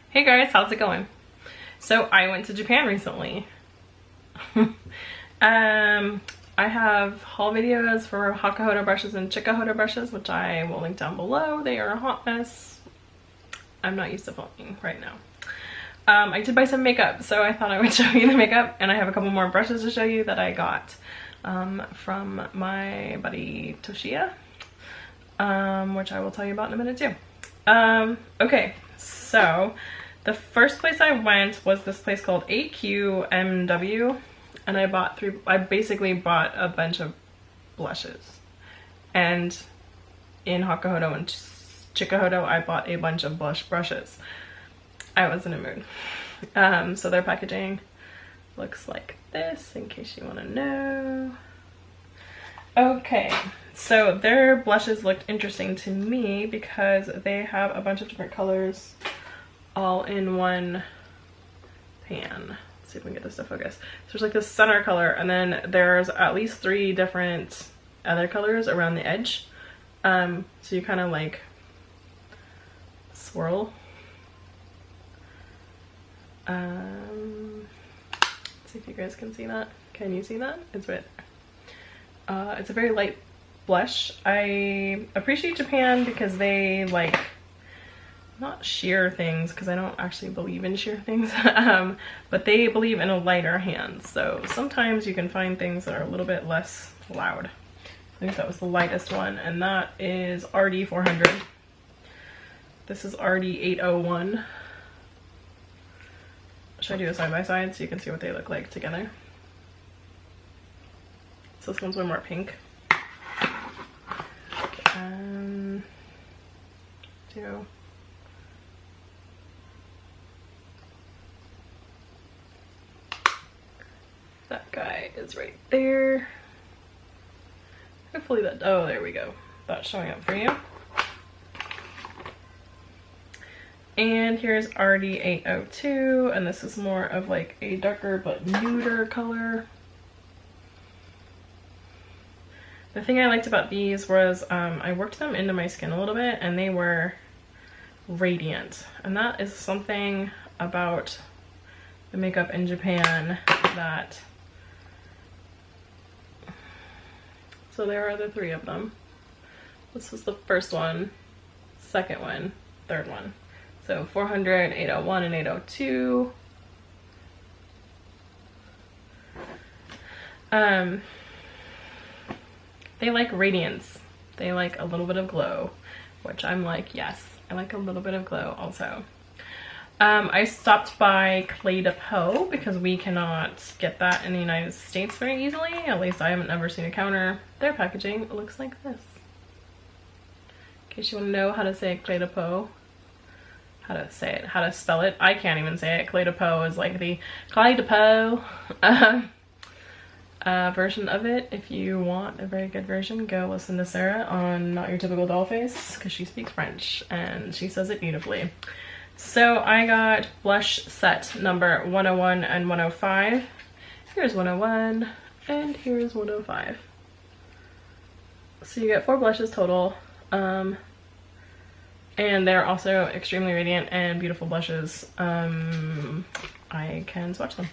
Hey guys, how's it going? So I went to Japan recently. I have haul videos for Hakuhodo brushes and Suqqu brushes, which I will link down below. They are a hot mess. I'm not used to filming right now. I did buy some makeup, so I thought I would show you the makeup, and I have a couple more brushes to show you that I got from my buddy Toshiya, which I will tell you about in a minute too. Okay, so the first place I went was this place called AQMW, and I basically bought a bunch of blushes. And in Hakuhodo and Suqqu I bought a bunch of blush brushes. I was in a mood. So their packaging looks like this, in case you want to know. Okay, so their blushes looked interesting to me because they have a bunch of different colors all in one pan. Let's see if we can get this to focus. So there's like this center color, and then there's at least 3 different other colors around the edge. So you kind of like swirl. Let's see if you guys can see that. Can you see that? It's right there. It's a very light blush. I appreciate Japan because they like not sheer things, because I don't actually believe in sheer things, but they believe in a lighter hand. So sometimes you can find things that are a little bit less loud. I think that was the lightest one, and that is RD 400. This is RD 801. Should I do a side by side so you can see what they look like together? So this one's way more pink. Do that guy is right there. Hopefully that, oh, there we go. That's showing up for you. And here's RD 802, and this is more of like a darker but nuder color. The thing I liked about these was I worked them into my skin a little bit, and they were radiant. And that is something about the makeup in Japan that... So there are the 3 of them. This was the first one, second one, third one. So 400, 801, and 802. They like radiance. They like a little bit of glow, which I'm like, yes, I like a little bit of glow also. I stopped by Clé de Peau because we cannot get that in the United States very easily. At least I haven't ever seen a counter. Their packaging looks like this. In case you want to know how to say Clé de Peau, how to say it, how to spell it. I can't even say it. Clé de Peau is like the Clé de Peau version of it. If you want a very good version, go listen to Sarah on Not Your Typical Dollface, because she speaks French and she says it beautifully. So I got blush set number 101 and 105. Here's 101 and here's 105. So you get 4 blushes total. And they're also extremely radiant and beautiful blushes. I can swatch them.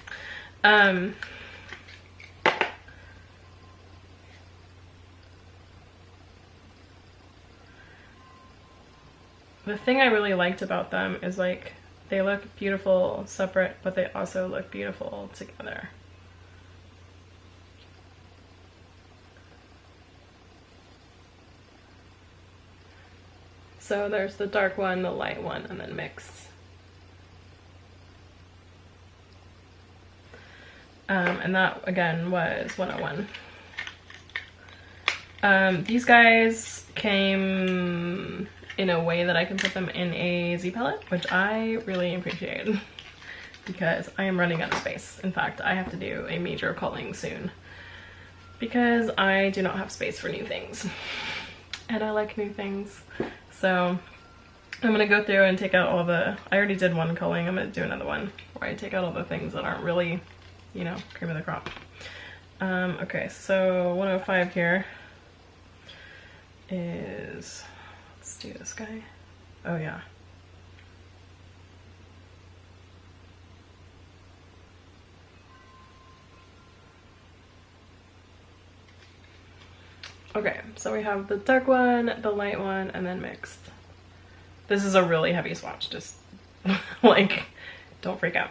The thing I really liked about them is like they look beautiful separate, but they also look beautiful together. So there's the dark one, the light one, and then mix. And that again was 101. These guys came in a way that I can put them in a Z palette, which I really appreciate because I am running out of space. In fact, I have to do a major culling soon because I do not have space for new things, and I like new things. So I'm gonna go through and take out all the, I already did one culling, I'm gonna do another one where I take out all the things that aren't really, you know, cream of the crop. Okay, so 105 here is, let's do this guy. Oh yeah. Okay, so we have the dark one, the light one, and then mixed. This is a really heavy swatch, just like, don't freak out.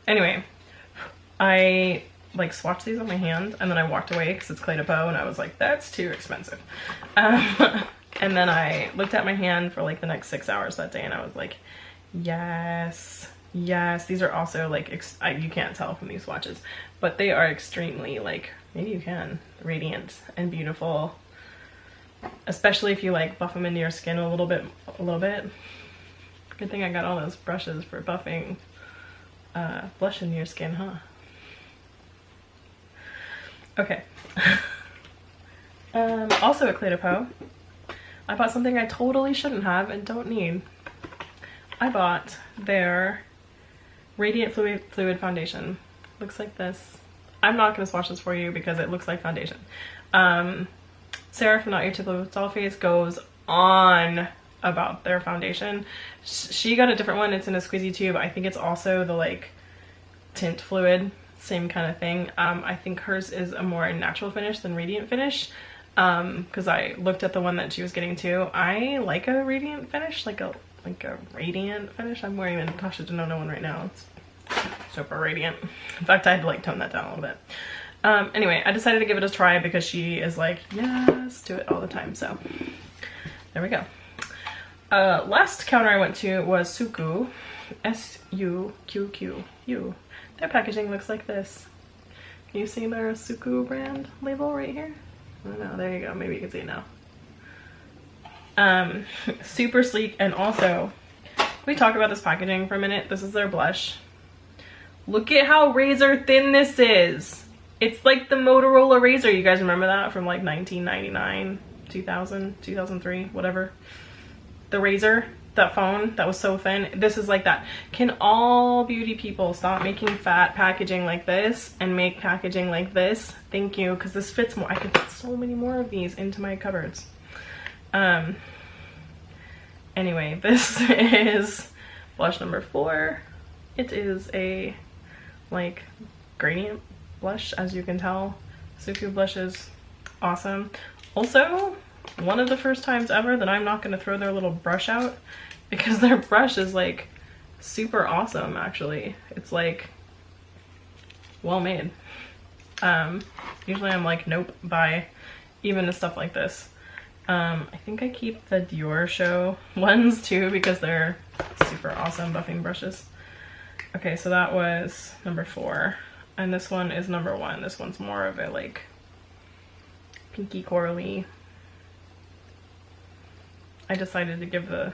Anyway, I like swatched these on my hand and then I walked away because it's Clé de Peau and I was like, that's too expensive. And then I looked at my hand for like the next 6 hours that day and I was like, yes, yes. These are also like, you can't tell from these swatches, but they are extremely like, maybe you can, radiant and beautiful. Especially if you like buff them into your skin a little bit. Good thing I got all those brushes for buffing blush into your skin, huh? Okay. Also at Clé de Peau, I bought something I totally shouldn't have and don't need. I bought their Radiant Fluid Foundation. Looks like this. I'm not going to swatch this for you because it looks like foundation. Sarah from Not Your Typical Doll Face goes on about their foundation. She got a different one. It's in a squeezy tube. I think it's also the like tint fluid, same kind of thing. I think hers is a more natural finish than radiant finish. Because I looked at the one that she was getting too. I like a radiant finish, like a radiant finish. I'm wearing the Natasha Denona one right now. It's super radiant. In fact, I had to like tone that down a little bit. Anyway, I decided to give it a try because she is like, yes, to it all the time. So there we go. Last counter I went to was Suqqu, S-U-Q-Q-U. Their packaging looks like this. Can you see their Suqqu brand label right here? Oh no, there you go. Maybe you can see it now. Super sleek, and also, can we talk about this packaging for a minute? This is their blush. Look at how razor thin this is. It's like the Motorola Razr. You guys remember that from like 1999, 2000, 2003, whatever. The Razr, that phone that was so thin. This is like that. Can all beauty people stop making fat packaging like this and make packaging like this? Thank you, because this fits more. I could put so many more of these into my cupboards. Anyway, this is blush number 4. It is a like gradient blush, as you can tell. Suqqu blush is awesome. Also, one of the first times ever that I'm not going to throw their little brush out, because their brush is like super awesome. Actually, it's like well made. Usually I'm like, nope, bye, even to stuff like this. I think I keep the Dior Show ones too because they're super awesome buffing brushes. Okay, so that was number 4, and this one is number 1. This one's more of a like pinky corally. I decided to give the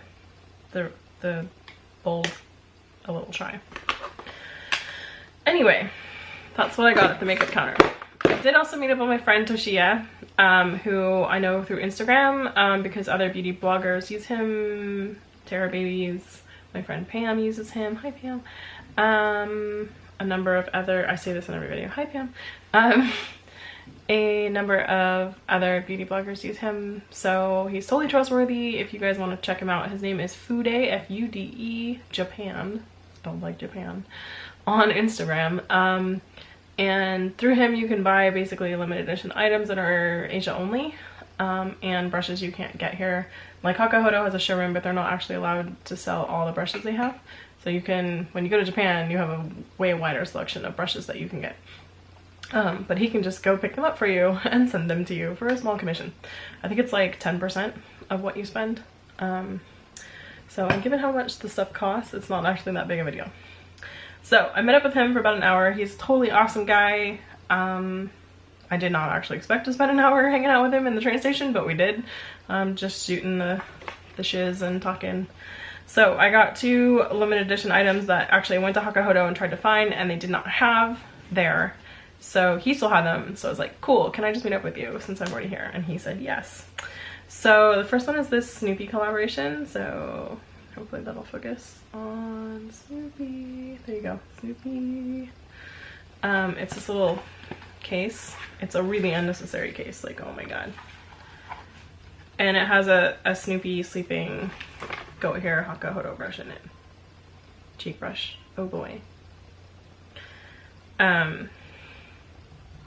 bold a little try. Anyway, that's what I got at the makeup counter. I did also meet up with my friend Toshiya, who I know through Instagram because other beauty bloggers use him. Tara Babies, my friend Pam uses him. Hi Pam. A number of other, I say this in every video, hi Pam. A number of other beauty bloggers use him, so he's totally trustworthy. If you guys want to check him out, his name is Fude, F-U-D-E, Japan, spelled like Japan, on Instagram. And through him you can buy basically limited edition items that are Asia only, and brushes you can't get here. Like Hakuhodo has a showroom, but they're not actually allowed to sell all the brushes they have. So you can, when you go to Japan, you have a way wider selection of brushes that you can get. But he can just go pick them up for you and send them to you for a small commission. I think it's like 10% of what you spend. So and given how much the stuff costs, it's not actually that big of a deal. So I met up with him for about an hour. He's a totally awesome guy. I did not actually expect to spend an hour hanging out with him in the train station, but we did. Just shooting the shiz and talking. So I got 2 limited edition items that actually I went to Hakuhodo and tried to find, and they did not have there. So he still had them, so I was like, cool, can I just meet up with you since I'm already here? And he said yes. So the first one is this Snoopy collaboration, so hopefully that'll focus on Snoopy. There you go, Snoopy. It's this little case. It's a really unnecessary case, like oh my god. And it has a Snoopy sleeping goat hair Hakuhodo brush in it. Cheek brush, oh boy.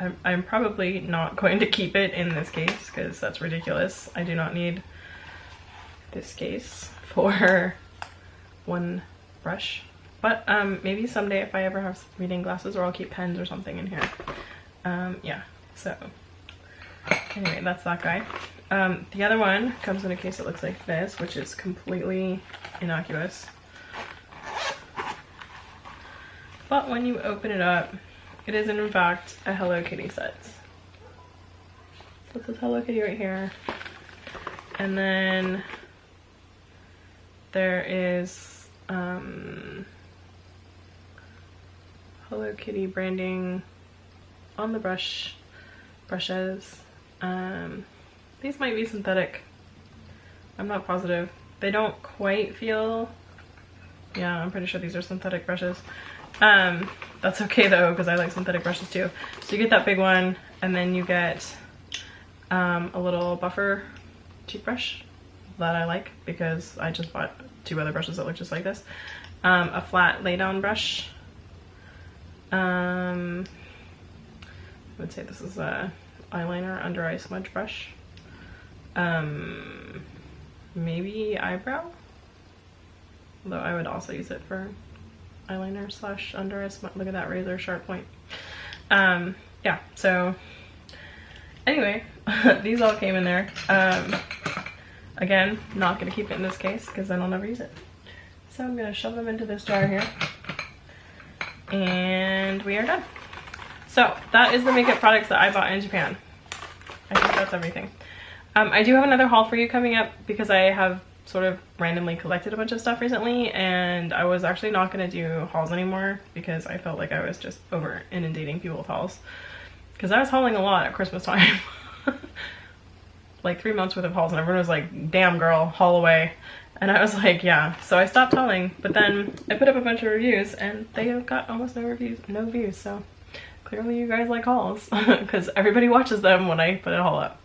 I'm probably not going to keep it in this case because that's ridiculous. I do not need this case for one brush. But maybe someday if I ever have reading glasses, or I'll keep pens or something in here. Yeah, so anyway, that's that guy. The other one comes in a case that looks like this, which is completely innocuous. But when you open it up, it is in fact a Hello Kitty set. So it says Hello Kitty right here. And then there is Hello Kitty branding on the brushes. These might be synthetic. I'm not positive. They don't quite feel, yeah, I'm pretty sure these are synthetic brushes. That's okay though, because I like synthetic brushes too. So you get that big one, and then you get a little buffer cheek brush that I like because I just bought 2 other brushes that look just like this. A flat lay down brush. I would say this is a eyeliner under eye smudge brush. Maybe eyebrow, though I would also use it for eyeliner slash under eye smudge. Look at that razor sharp point. Yeah, so anyway, these all came in there. Again, not gonna keep it in this case because then I'll never use it. So I'm gonna shove them into this jar here, and we are done. So that is the makeup products that I bought in Japan. I think that's everything. I do have another haul for you coming up because I have sort of randomly collected a bunch of stuff recently, and I was actually not going to do hauls anymore because I felt like I was just over inundating people with hauls. Because I was hauling a lot at Christmas time. Like 3 months worth of hauls, and everyone was like, damn girl, haul away. And I was like, yeah. So I stopped hauling, but then I put up a bunch of reviews and they have got almost no views, so clearly you guys like hauls because everybody watches them when I put a haul up.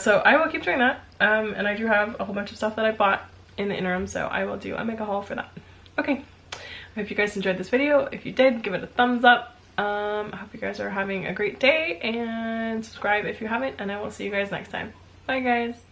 So I will keep doing that, and I do have a whole bunch of stuff that I bought in the interim, so I will do a mega haul for that. Okay, I hope you guys enjoyed this video. If you did, give it a thumbs up. I hope you guys are having a great day, and subscribe if you haven't, and I will see you guys next time. Bye guys.